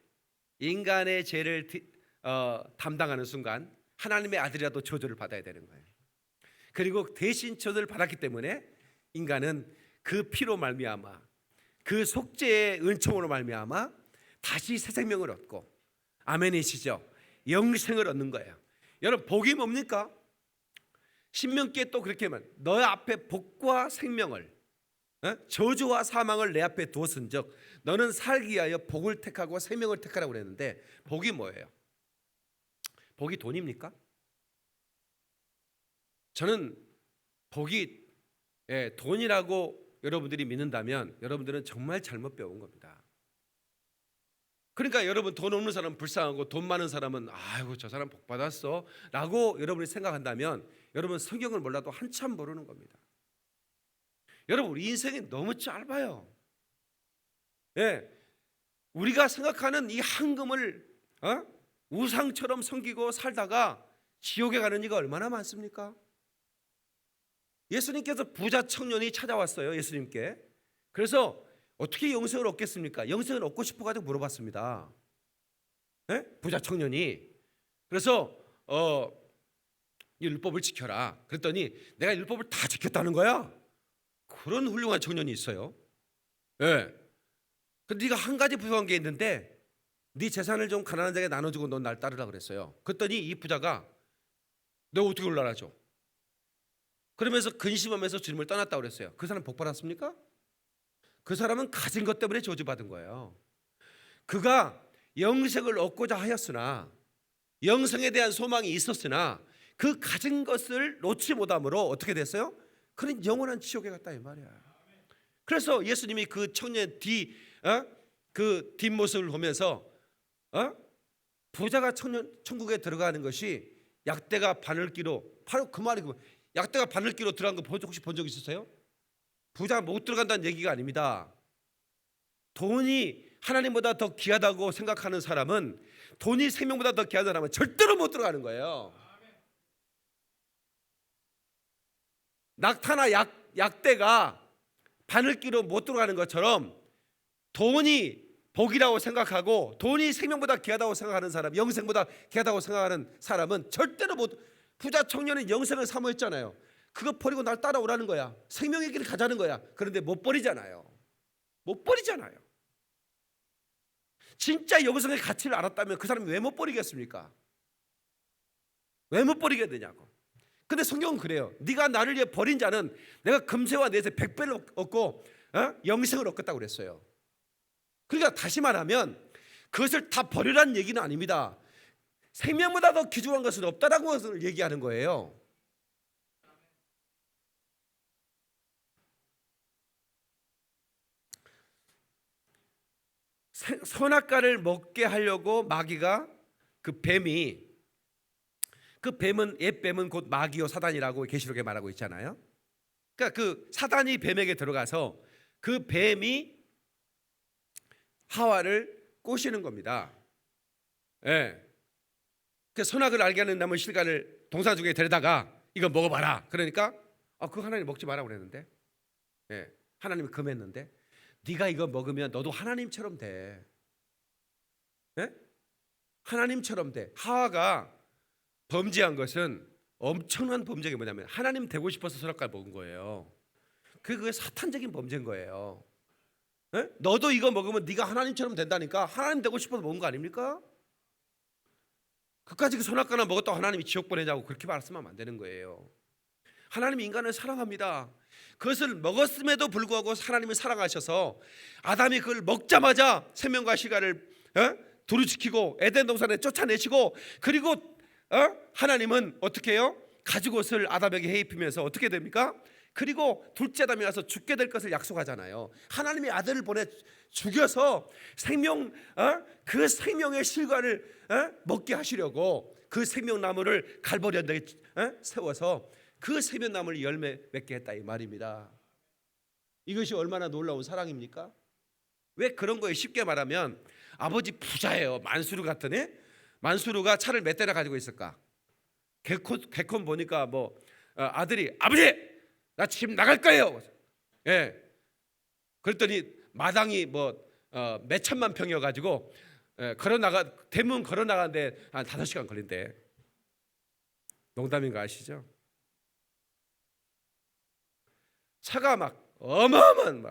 S1: 담당하는 순간 하나님의 아들이라도 저주를 받아야 되는 거예요. 그리고 대신 저주를 받았기 때문에 인간은 그 피로 말미암아 그 속죄의 은총으로 말미암아 다시 새 생명을 얻고 아멘이시죠? 영생을 얻는 거예요. 여러분 복이 뭡니까? 신명기에 또 그렇게 말 너의 앞에 복과 생명을 저주와 사망을 내 앞에 두었은즉 너는 살기 위하여 복을 택하고 생명을 택하라고 그랬는데 복이 뭐예요? 복이 돈입니까? 저는 복이 돈이라고 여러분들이 믿는다면 여러분들은 정말 잘못 배운 겁니다. 그러니까 여러분 돈 없는 사람은 불쌍하고 돈 많은 사람은 아이고 저 사람 복 받았어 라고 여러분이 생각한다면 여러분 성경을 몰라도 한참 모르는 겁니다. 여러분 우리 인생이 너무 짧아요. 우리가 생각하는 이 황금을 우상처럼 섬기고 살다가 지옥에 가는 이가 얼마나 많습니까? 예수님께서 부자 청년이 찾아왔어요. 예수님께. 그래서 어떻게 영생을 얻겠습니까? 영생을 얻고 싶어가지고 물어봤습니다. 부자 청년이. 그래서 율법을 지켜라. 그랬더니 내가 율법을 다 지켰다는 거야. 그런 훌륭한 청년이 있어요. 근데 네가 한 가지 부족한 게 있는데 네 재산을 좀 가난한 자에게 나눠주고 넌 날 따르라 그랬어요. 그랬더니 이 부자가 내가 어떻게 올라라죠? 그러면서 근심하면서 주님을 떠났다고 그랬어요. 그 사람 복 받았습니까? 그 사람은 가진 것 때문에 저주받은 거예요. 그가 영생을 얻고자 하였으나 영생에 대한 소망이 있었으나 그 가진 것을 놓지 못함으로 어떻게 됐어요? 그는 영원한 지옥에 갔다 이 말이야. 그래서 예수님이 그 청년 그 뒷모습을 보면서 어? 부자가 천국에 들어가는 것이 약대가 바늘기로, 바로 그 말이, 약대가 바늘기로 들어간 거 혹시 본 적 있으세요? 부자가 못 들어간다는 얘기가 아닙니다. 돈이 하나님보다 더 귀하다고 생각하는 사람은, 돈이 생명보다 더 귀한 사람은 절대로 못 들어가는 거예요. 낙타나 약대가 바늘기로 못 들어가는 것처럼 돈이 복이라고 생각하고 돈이 생명보다 귀하다고 생각하는 사람, 영생보다 귀하다고 생각하는 사람은 절대로 못. 부자 청년은 영생을 사모했잖아요. 그거 버리고 날 따라오라는 거야. 생명의 길을 가자는 거야. 그런데 못 버리잖아요. 못 버리잖아요. 진짜 영생의 가치를 알았다면 그 사람이 왜 못 버리겠습니까? 왜 못 버리게 되냐고. 근데 성경은 그래요. 네가 나를 위해 버린 자는 내가 금세와 내세 100배를 얻고 영생을 얻겠다고 그랬어요. 그러니까 다시 말하면 그것을 다 버리라는 얘기는 아닙니다. 생명보다 더 귀중한 것은 없다라고 것을 얘기하는 거예요. 선악과를 먹게 하려고 마귀가, 그 뱀은 옛 뱀은 곧 마귀요 사단이라고 계시록에 말하고 있잖아요. 그러니까 그 사단이 뱀에게 들어가서 그 뱀이 하와를 꼬시는 겁니다. 예. 그 선악을 알게 하는 나무 실과를 동산 중에 데려다가 이거 먹어봐라. 그러니까 그 하나님 먹지 마라 그랬는데, 예. 하나님이 금했는데, 네가 이거 먹으면 너도 하나님처럼 돼. 예? 하나님처럼 돼. 하와가 범죄한 것은 엄청난 범죄가 뭐냐면 하나님 되고 싶어서 선악과를 먹은 거예요. 그게 사탄적인 범죄인 거예요. 에? 너도 이거 먹으면 네가 하나님처럼 된다니까. 하나님 되고 싶어서 먹은 거 아닙니까? 그까지 그 선악과나 먹었다고 하나님이 지옥 보내자고 그렇게 말씀하면 안 되는 거예요. 하나님이 인간을 사랑합니다. 그것을 먹었음에도 불구하고 하나님을 사랑하셔서 아담이 그걸 먹자마자 생명과 시간을 두루지키고 에덴 동산에 쫓아내시고, 그리고 하나님은 어떻게 해요? 가죽옷을 아담에게 해입히면서 어떻게 됩니까? 그리고 둘째 아담이 와서 죽게 될 것을 약속하잖아요. 하나님이 아들을 보내 죽여서 그 생명의 실과를 먹게 하시려고 그 생명나무를 갈보리 언덕에 세워서 그 생명나무를 열매 맺게 했다 이 말입니다. 이것이 얼마나 놀라운 사랑입니까? 왜 그런 거예요? 쉽게 말하면 아버지 부자예요. 만수르 같은 애? 만수르가 차를 몇 대나 가지고 있을까? 개콘 보니까 아들이 아버지 나 지금 나갈 거예요. 예. 그랬더니 마당이 몇 천만 평이어가지고 대문 걸어 나가는데 한 5시간 걸린대. 농담인 거 아시죠? 차가 막 어마어마한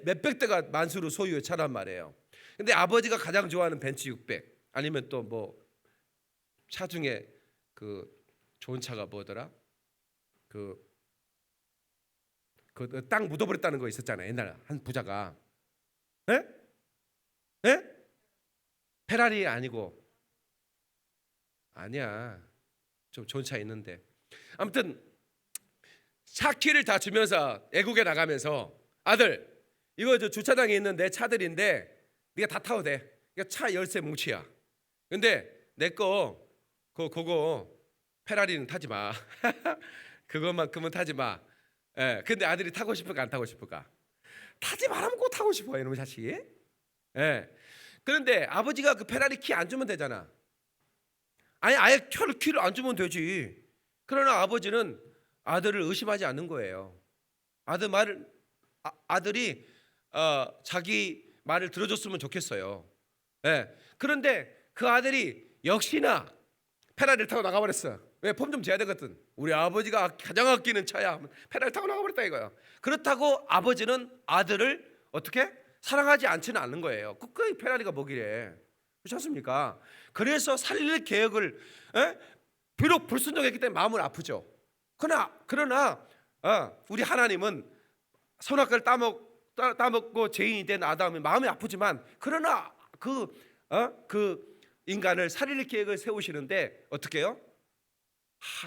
S1: 몇백 대가 만수르 소유의 차란 말이에요. 근데 아버지가 가장 좋아하는 벤츠 600 아니면 또 차 중에 그 좋은 차가 뭐더라? 그 땅 묻어버렸다는 거 있었잖아요. 옛날에 한 부자가. 에? 에? 페라리 아니고. 아니야. 좀 좋은 차 있는데. 아무튼 차 키를 다 주면서 애국에 나가면서 아들 이거 저 주차장에 있는 내 차들인데 네가 다 타도 돼. 이거 차 열쇠 뭉치야. 근데 내 거 그거 페라리는 타지 마. 그것만큼은 타지 마. 예, 근데 아들이 타고 싶을까 안 타고 싶을까? 타지 말라면 꼭 타고 싶어요, 이놈의 자식이. 예. 그런데 아버지가 그 페라리 키 안 주면 되잖아. 아니 아예 키를 안 주면 되지. 그러나 아버지는 아들을 의심하지 않는 거예요. 아들이 자기 말을 들어줬으면 좋겠어요. 예. 그런데 그 아들이 역시나 페라리를 타고 나가버렸어. 왜? 폼 좀 재야 되거든. 우리 아버지가 가장 아끼는 차야. 페라리 타고 나가버렸다 이거야. 그렇다고 아버지는 아들을 어떻게 사랑하지 않지는 않는 거예요. 끝까지 페라리가 뭐기래. 그렇지 않습니까? 그래서 살릴 계획을 비록 불순종했기 때문에 마음은 아프죠. 그러나 우리 하나님은 선악과를 따먹고 죄인이 된 아담이 마음이 아프지만, 그러나 그 인간을 살릴 계획을 세우시는데 어떻게 해요?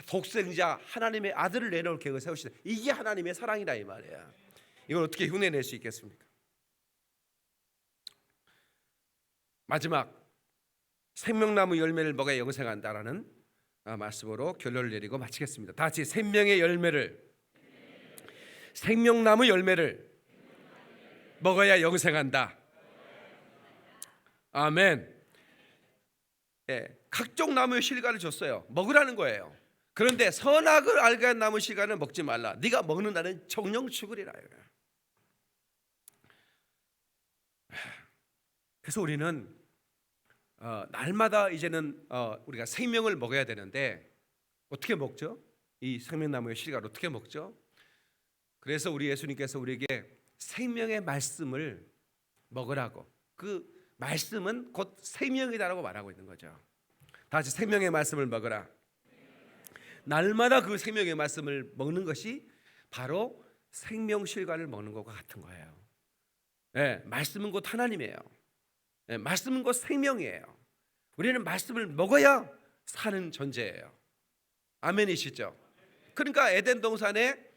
S1: 독생자 하나님의 아들을 내놓을 계획을 세우시다. 이게 하나님의 사랑이다 이 말이야. 이걸 어떻게 흉내낼 수 있겠습니까? 마지막 생명나무 열매를 먹어야 영생한다라는 말씀으로 결론을 내리고 마치겠습니다. 다 같이 생명나무 열매를 먹어야 영생한다. 아멘. 예, 각종 나무의 실과를 줬어요. 먹으라는 거예요. 그런데 선악을 알게 한 나무 실과는 먹지 말라. 네가 먹는 날은 정령 죽으리라. 그래서 우리는 날마다 이제는 우리가 생명을 먹어야 되는데 어떻게 먹죠? 이 생명나무의 실과를 어떻게 먹죠? 그래서 우리 예수님께서 우리에게 생명의 말씀을 먹으라고, 그 말씀은 곧 생명이다라고 말하고 있는 거죠. 다 같이 생명의 말씀을 먹으라. 날마다 그 생명의 말씀을 먹는 것이 바로 생명실과를 먹는 것과 같은 거예요. 네, 말씀은 곧 하나님이에요. 네, 말씀은 곧 생명이에요. 우리는 말씀을 먹어야 사는 존재예요. 아멘이시죠? 그러니까 에덴 동산에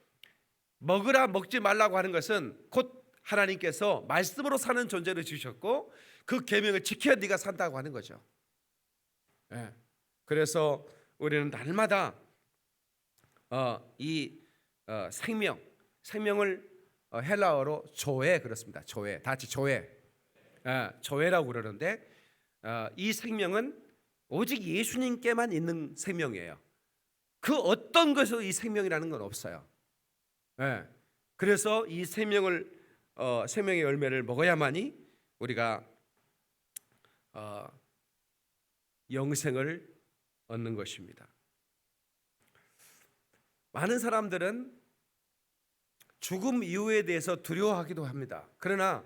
S1: 먹으라 먹지 말라고 하는 것은 곧 하나님께서 말씀으로 사는 존재를 주셨고 그 계명을 지켜야 네가 산다고 하는 거죠. 네. 그래서 우리는 날마다 이 생명을 헬라어로 조회 그렇습니다. 조회, 다 같이 조회라고 그러는데 이 생명은 오직 예수님께만 있는 생명이에요. 그 어떤 것으로 이 생명이라는 건 없어요. 네. 그래서 이 생명의 열매를 먹어야만이 우리가 영생을 얻는 것입니다. 많은 사람들은 죽음 이후에 대해서 두려워하기도 합니다. 그러나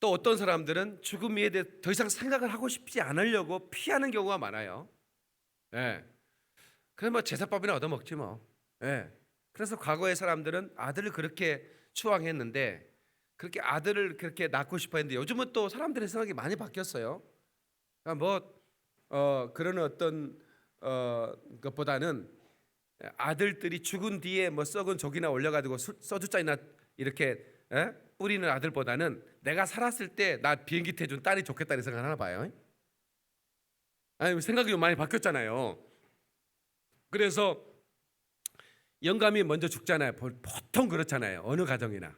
S1: 또 어떤 사람들은 죽음 이후에 대해 더 이상 생각을 하고 싶지 않으려고 피하는 경우가 많아요. 네. 그래서 뭐 제사법이나 얻어먹지 뭐. 네. 그래서 과거의 사람들은 아들을 그렇게 추앙했는데 그렇게 아들을 그렇게 낳고 싶어 했는데 요즘은 또 사람들의 생각이 많이 바뀌었어요. 그러니까 그런 어떤 것보다는 아들들이 죽은 뒤에 뭐 썩은 족이나 올려가지고 소주잔이나 이렇게 뿌리는 아들보다는 내가 살았을 때 나 비행기 태준 딸이 좋겠다는 생각 하나 봐요. 아니 생각이 좀 많이 바뀌었잖아요. 그래서 영감이 먼저 죽잖아요. 보통 그렇잖아요. 어느 가정이나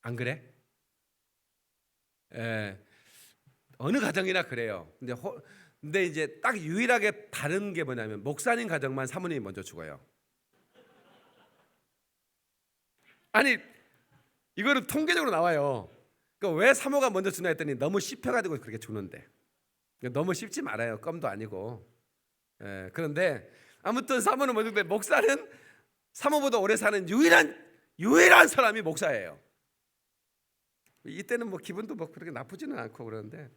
S1: 안 그래? 어느 가정이나 그래요. 근데 이제 딱 유일하게 다른 게 뭐냐면 목사님 가정만 사모님이 먼저 죽어요. 아니 이거는 통계적으로 나와요. 그러니까 왜 사모가 먼저 죽나 했더니 너무 씹혀가지고 그렇게 죽는데. 너무 씹지 말아요. 껌도 아니고. 그런데 아무튼 사모는 먼저 죽는데 목사는 사모보다 오래 사는 유일한 사람이 목사예요. 이때는 뭐 기분도 뭐 그렇게 나쁘지는 않고 그러는데,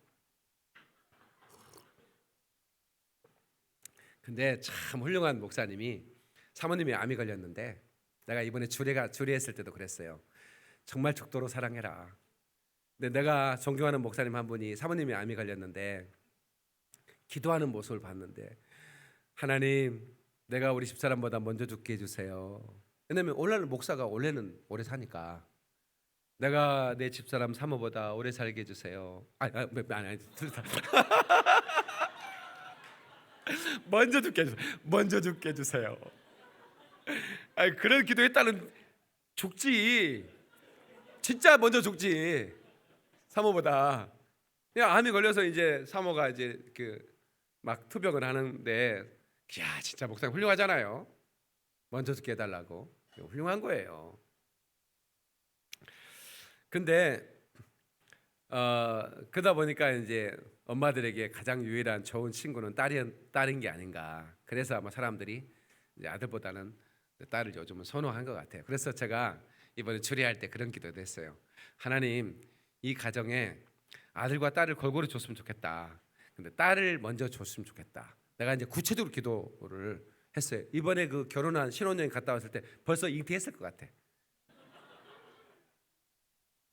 S1: 근데 참 훌륭한 목사님이 사모님이 암이 걸렸는데 내가 이번에 주례했을 때도 그랬어요. 정말 죽도록 사랑해라. 근데 내가 존경하는 목사님 한 분이 사모님이 암이 걸렸는데 기도하는 모습을 봤는데 하나님 내가 우리 집사람보다 먼저 죽게 해주세요. 왜냐면 원래는 목사가 원래는 오래 사니까 내가 내 집사람 사모보다 오래 살게 해주세요. 아니 먼저 죽게 해주세요. 아니 그런 기도했다는 죽지. 진짜 먼저 죽지. 사모보다. 그냥 암이 걸려서 이제 사모가 이제 막 투병을 하는데, 야 진짜 목사님 훌륭하잖아요. 먼저 죽게 해달라고. 훌륭한 거예요. 근데 그러다 보니까 이제 엄마들에게 가장 유일한 좋은 친구는 딸인 게 아닌가. 그래서 아마 사람들이 이제 아들보다는 딸을 요즘은 선호한 것 같아요. 그래서 제가 이번에 주례할 때 그런 기도도 했어요. 하나님 이 가정에 아들과 딸을 골고루 줬으면 좋겠다. 근데 딸을 먼저 줬으면 좋겠다. 내가 이제 구체적으로 기도를 했어요. 이번에 그 결혼한 신혼여행 갔다 왔을 때 벌써 잉태했을 것 같아.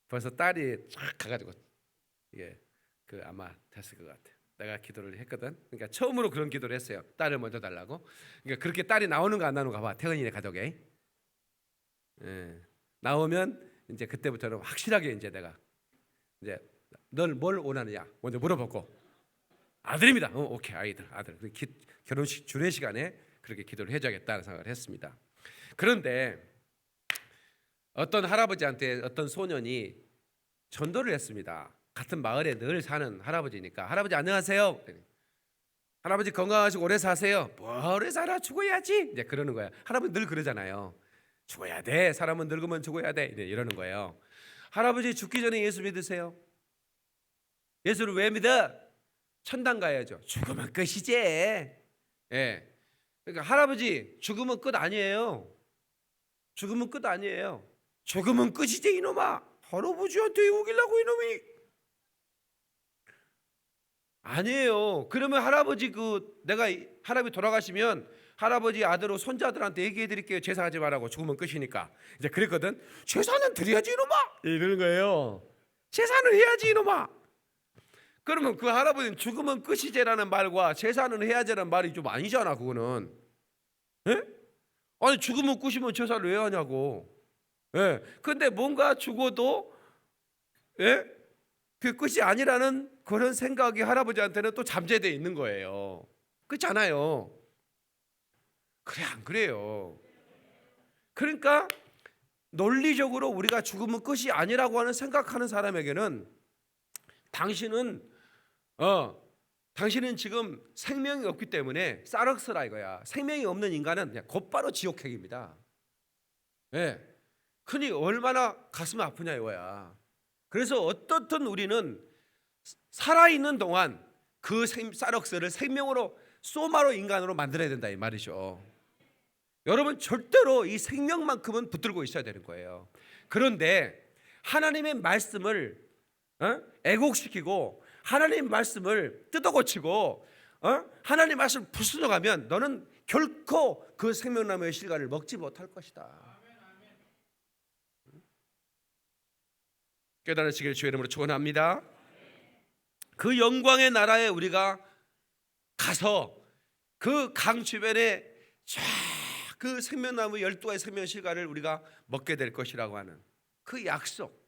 S1: 벌써 딸이 쫙 가가지고 이게 아마 됐을 것 같아. 내가 기도를 했거든. 그러니까 처음으로 그런 기도를 했어요. 딸을 먼저 달라고. 그러니까 그렇게 딸이 나오는가 안 나오는가 봐. 태은이네 가족에. 나오면 이제 그때부터는 확실하게 이제 내가 이제 널 뭘 원하느냐 먼저 물어보고 아들입니다. 오케이 아들. 결혼식 주례 시간에 그렇게 기도를 해줘야겠다는 생각을 했습니다. 그런데 어떤 할아버지한테 어떤 소년이 전도를 했습니다. 같은 마을에 늘 사는 할아버지니까 할아버지 안녕하세요. 할아버지 건강하시고 오래 사세요. 뭐 오래 살아 죽어야지 이제 그러는 거야. 할아버지 늘 그러잖아요. 죽어야 돼. 사람은 늙으면 죽어야 돼. 이러는 거예요. 할아버지 죽기 전에 예수 믿으세요. 예수를 왜 믿어? 천당 가야죠. 죽으면 끝이지. 예. 그러니까 할아버지 죽으면 끝 아니에요. 죽으면 끝 아니에요. 죽으면 끝이지 이놈아. 할아버지한테 오기려고 이놈이. 아니에요. 그러면 할아버지 내가 할아버지 돌아가시면 할아버지 아들로 손자들한테 얘기해 드릴게요. 제사하지 말라고. 죽으면 끝이니까. 이제 그랬거든. 제사는 드려야지 이놈아. 이러는 거예요. 제사는 해야지 이놈아. 그러면 그 할아버지는 죽으면 끝이제라는 말과 제사는 해야지라는 말이 좀 아니잖아. 그거는. 예? 아니 죽으면 끝이면 제사를 왜 하냐고. 예. 근데 뭔가 죽어도 예? 그 끝이 아니라는 그런 생각이 할아버지한테는 또 잠재되어 있는 거예요. 그렇잖아요. 그래 안 그래요? 그러니까 논리적으로 우리가 죽으면 끝이 아니라고 하는 생각하는 사람에게는 당신은 지금 생명이 없기 때문에 싸럭스라 이거야. 생명이 없는 인간은 그냥 곧바로 지옥행입니다. 예. 그니 얼마나 가슴 아프냐 이거야. 그래서 어떻든 우리는 살아있는 동안 그 싸럭스를 생명으로 소마로 인간으로 만들어야 된다 이 말이죠. 여러분 절대로 이 생명만큼은 붙들고 있어야 되는 거예요. 그런데 하나님의 말씀을 애곡시키고 하나님 말씀을 뜯어고치고 하나님 말씀을 부수져가면 너는 결코 그 생명나무의 실과를 먹지 못할 것이다. 깨달으시길 주의 이름으로 축원합니다. 그 영광의 나라에 우리가 가서 그 강 주변에 쫙 그 생명나무 12가지 생명 실과를 우리가 먹게 될 것이라고 하는 그 약속.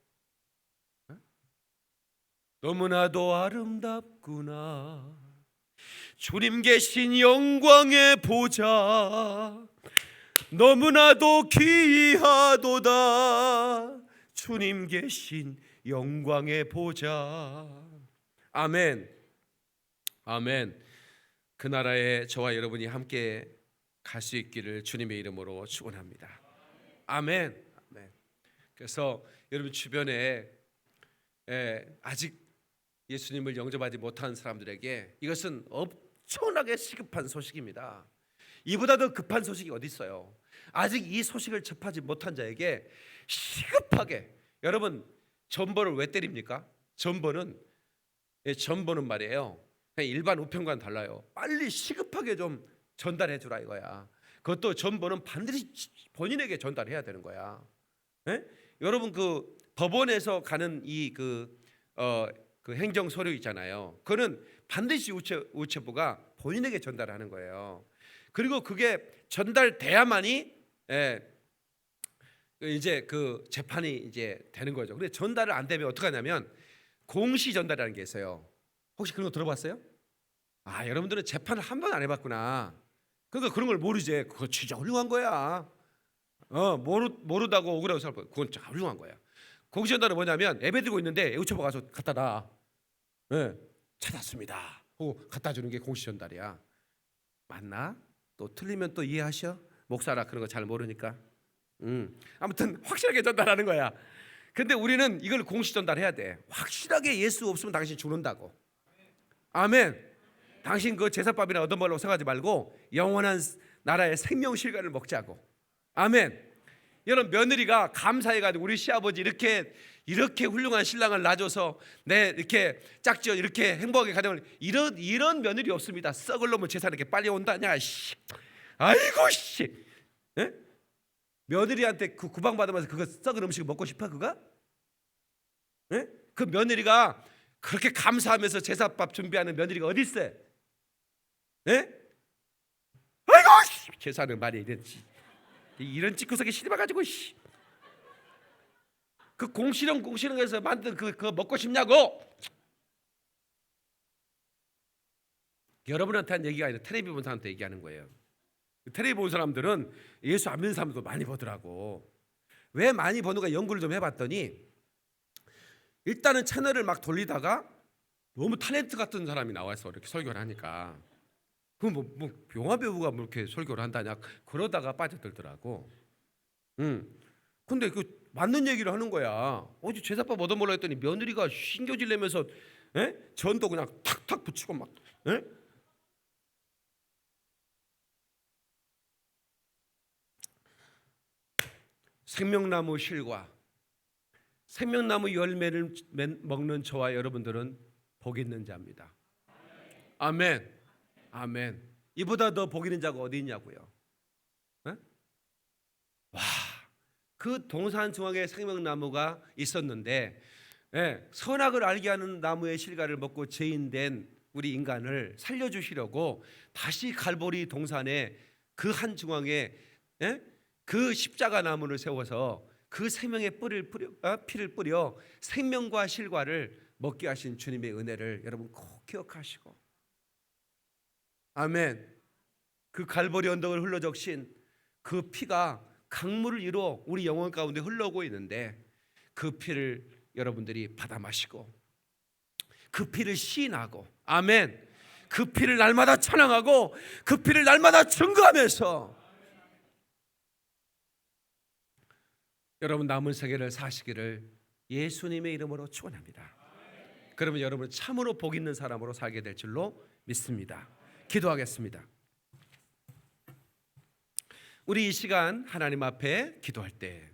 S1: 너무나도 아름답구나 주님 계신 영광의 보좌 너무나도 귀하도다 주님 계신 영광의 보좌. 아멘. 아멘. 그 나라에 저와 여러분이 함께 갈 수 있기를 주님의 이름으로 축원합니다. 아멘. 아멘. 그래서 여러분 주변에 아직 예수님을 영접하지 못한 사람들에게 이것은 엄청나게 시급한 소식입니다. 이보다 더 급한 소식이 어디 있어요? 아직 이 소식을 접하지 못한 자에게 시급하게. 여러분 전보를 왜 때립니까? 전보는 말이에요. 그냥 일반 우편과는 달라요. 빨리 시급하게 좀 전달해 주라 이거야. 그것도 전보는 반드시 본인에게 전달해야 되는 거야. 여러분 그 법원에서 가는 그 행정 서류 있잖아요. 그거는 반드시 우체부가 본인에게 전달하는 거예요. 그리고 그게 전달돼야만이 이제 그 재판이 이제 되는 거죠. 근데 전달을 안 되면 어떻게 하냐면 공시 전달이라는 게 있어요. 혹시 그런 거 들어봤어요? 여러분들은 재판을 한 번 안 해봤구나. 그러니까 그런 걸 모르지. 그거 진짜 훌륭한 거야. 모르다고 억울하고 살고 그건 진짜 훌륭한 거야. 공시 전달은 뭐냐면 예배 드리고 있는데 우체부 가서 갖다 놔. 찾았습니다. 하고 갖다 주는 게 공시 전달이야. 맞나? 또 틀리면 또 이해하셔. 목사라 그런 거 잘 모르니까. 아무튼 확실하게 전달하는 거야. 근데 우리는 이걸 공시 전달해야 돼. 확실하게 예수 없으면 당신 죽는다고. 아멘. 당신 그 제사밥이나 얻어먹으려고 생각하지 말고 영원한 나라의 생명 실과를 먹자고. 아멘. 여러분 며느리가 감사해가지고 우리 시아버지 이렇게 훌륭한 신랑을 낳아줘서 내 이렇게 짝지어 이렇게 행복하게 가정을 이런 며느리 없습니다. 썩을 놈은 제사 이렇게 빨리 온다냐. 아이고 씨. 며느리한테 그 구방 받으면서 그거 썩은 음식을 먹고 싶어 그가? 그 며느리가 그렇게 감사하면서 제사밥 준비하는 며느리가 어디 있어? 아이고 제사는 말이 이런 찌꾸석에 시집와가지고 그 공시렁에서 만든 그거 먹고 싶냐고? 여러분한테 한 얘기가 아니라 텔레비 본 사람한테 얘기하는 거예요. 텔레비 본 사람들은 예수 안 믿는 사람도 많이 보더라고. 왜 많이 보는가 연구를 좀 해봤더니 일단은 채널을 막 돌리다가 너무 탤런트 같은 사람이 나와서 이렇게 설교를 하니까 그럼 뭐 영화 배우가 뭐 이렇게 설교를 한다냐 그러다가 빠져들더라고. 근데 그 맞는 얘기를 하는 거야. 어제 제사밥 얻어먹으려 했더니 며느리가 신교질 내면서 전도 그냥 탁탁 붙이고 막 생명나무 실과 생명나무 열매를 먹는 저와 여러분들은 복 있는 자입니다. 아멘. 아멘. 이보다 더 복 있는 자가 어디 있냐고요. 와, 그 동산 중앙에 생명나무가 있었는데 선악을 알게 하는 나무의 실과를 먹고 죄인된 우리 인간을 살려주시려고 다시 갈보리 동산에 그 한 중앙에 그 십자가 나무를 세워서 그 생명의 피를 뿌려 생명과 실과를 먹게 하신 주님의 은혜를 여러분 꼭 기억하시고, 아멘. 그 갈보리 언덕을 흘러적신 그 피가 강물을 이루어 우리 영혼 가운데 흘러오고 있는데 그 피를 여러분들이 받아 마시고 그 피를 시인하고, 아멘. 그 피를 날마다 찬양하고 그 피를 날마다 증거하면서 여러분 남은 세계를 사시기를 예수님의 이름으로 축원합니다. 그러면 여러분 참으로 복 있는 사람으로 살게 될 줄로 믿습니다. 기도하겠습니다. 우리 이 시간 하나님 앞에 기도할 때,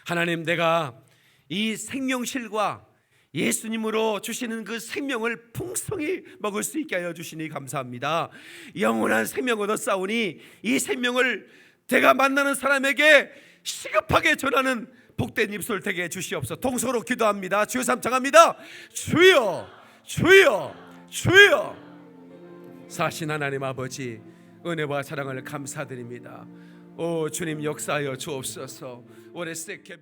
S1: 하나님, 내가 이 생명실과 예수님으로 주시는 그 생명을 풍성히 먹을 수 있게 하여 주시니 감사합니다. 영원한 생명 얻었사오니 이 생명을 내가 만나는 사람에게 시급하게 전하는 복된 입술 되게 해주시옵소서. 동서로 기도합니다. 주여 삼창합니다. 주여, 주여, 주여. 사신 하나님 아버지, 은혜와 사랑을 감사드립니다. 오 주님, 역사하여 주옵소서. 올해 세케벨